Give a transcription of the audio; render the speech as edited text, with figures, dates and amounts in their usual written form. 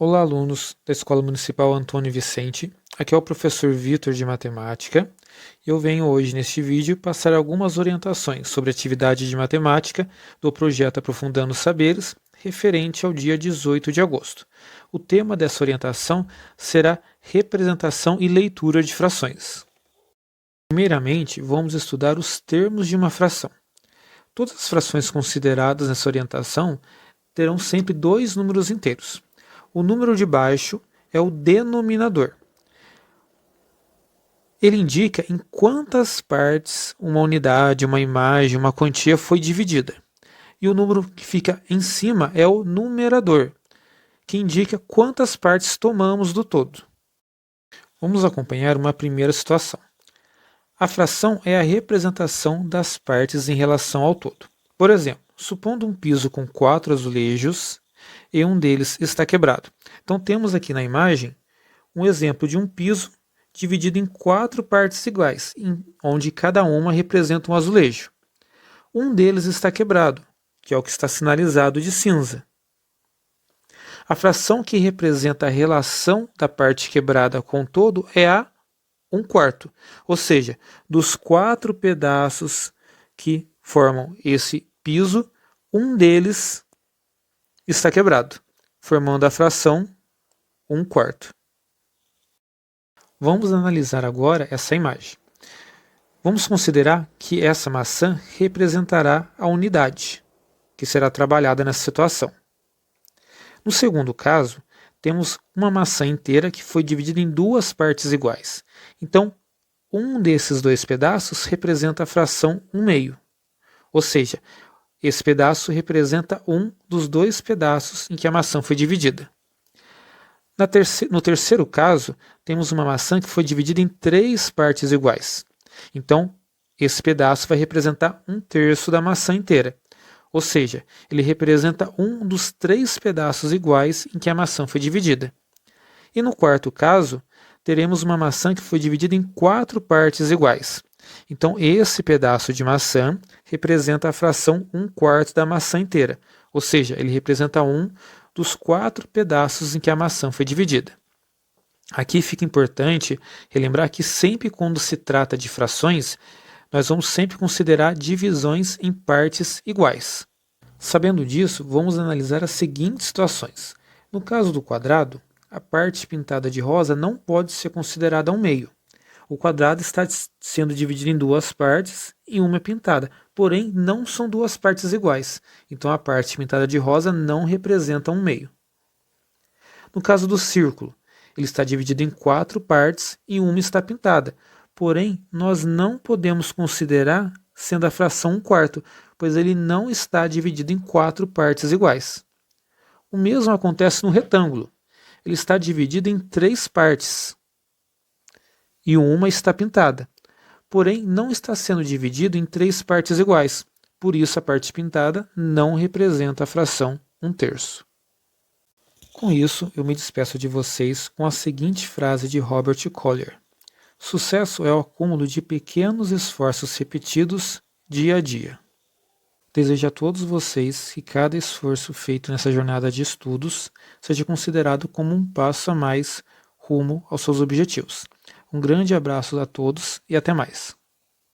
Olá, alunos da Escola Municipal Antônio Vicente. Aqui é o professor Vitor de Matemática e eu venho hoje neste vídeo passar algumas orientações sobre a atividade de matemática do projeto Aprofundando os Saberes, referente ao dia 18 de agosto. O tema dessa orientação será representação e leitura de frações. Primeiramente, vamos estudar os termos de uma fração. Todas as frações consideradas nessa orientação terão sempre dois números inteiros. O número de baixo é o denominador. Ele indica em quantas partes uma unidade, uma imagem, uma quantia foi dividida. E o número que fica em cima é o numerador, que indica quantas partes tomamos do todo. Vamos acompanhar uma primeira situação. A fração é a representação das partes em relação ao todo. Por exemplo, supondo um piso com 4 azulejos e um deles está quebrado. Então temos aqui na imagem um exemplo de um piso dividido em 4 partes iguais, onde cada uma representa um azulejo. Um deles está quebrado, que é o que está sinalizado de cinza. A fração que representa a relação da parte quebrada com o todo é a 1/4, ou seja, dos 4 pedaços que formam esse piso, um deles está quebrado, formando a fração 1/4. Vamos analisar agora essa imagem. Vamos considerar que essa maçã representará a unidade, que será trabalhada nessa situação. No segundo caso, temos uma maçã inteira que foi dividida em 2 partes iguais. Então, um desses 2 pedaços representa a fração 1/2. Ou seja, esse pedaço representa um dos 2 pedaços em que a maçã foi dividida. No terceiro caso, temos uma maçã que foi dividida em 3 partes iguais. Então, esse pedaço vai representar 1/3 da maçã inteira. Ou seja, ele representa um dos 3 pedaços iguais em que a maçã foi dividida. E no quarto caso, teremos uma maçã que foi dividida em 4 partes iguais. Então, esse pedaço de maçã representa a fração 1/4 da maçã inteira. Ou seja, ele representa um dos 4 pedaços em que a maçã foi dividida. Aqui fica importante relembrar que sempre quando se trata de frações, nós vamos sempre considerar divisões em partes iguais. Sabendo disso, vamos analisar as seguintes situações. No caso do quadrado, a parte pintada de rosa não pode ser considerada 1/2. O quadrado está sendo dividido em 2 partes e uma é pintada, porém não são 2 partes iguais, então a parte pintada de rosa não representa 1/2. No caso do círculo, ele está dividido em 4 partes e uma está pintada, porém nós não podemos considerar sendo a fração 1/4, pois ele não está dividido em 4 partes iguais. O mesmo acontece no retângulo, ele está dividido em 3 partes e uma está pintada, porém não está sendo dividido em 3 partes iguais, por isso a parte pintada não representa a fração 1/3. Com isso, eu me despeço de vocês com a seguinte frase de Robert Collier: sucesso é o acúmulo de pequenos esforços repetidos dia a dia. Desejo a todos vocês que cada esforço feito nessa jornada de estudos seja considerado como um passo a mais rumo aos seus objetivos. Um grande abraço a todos e até mais.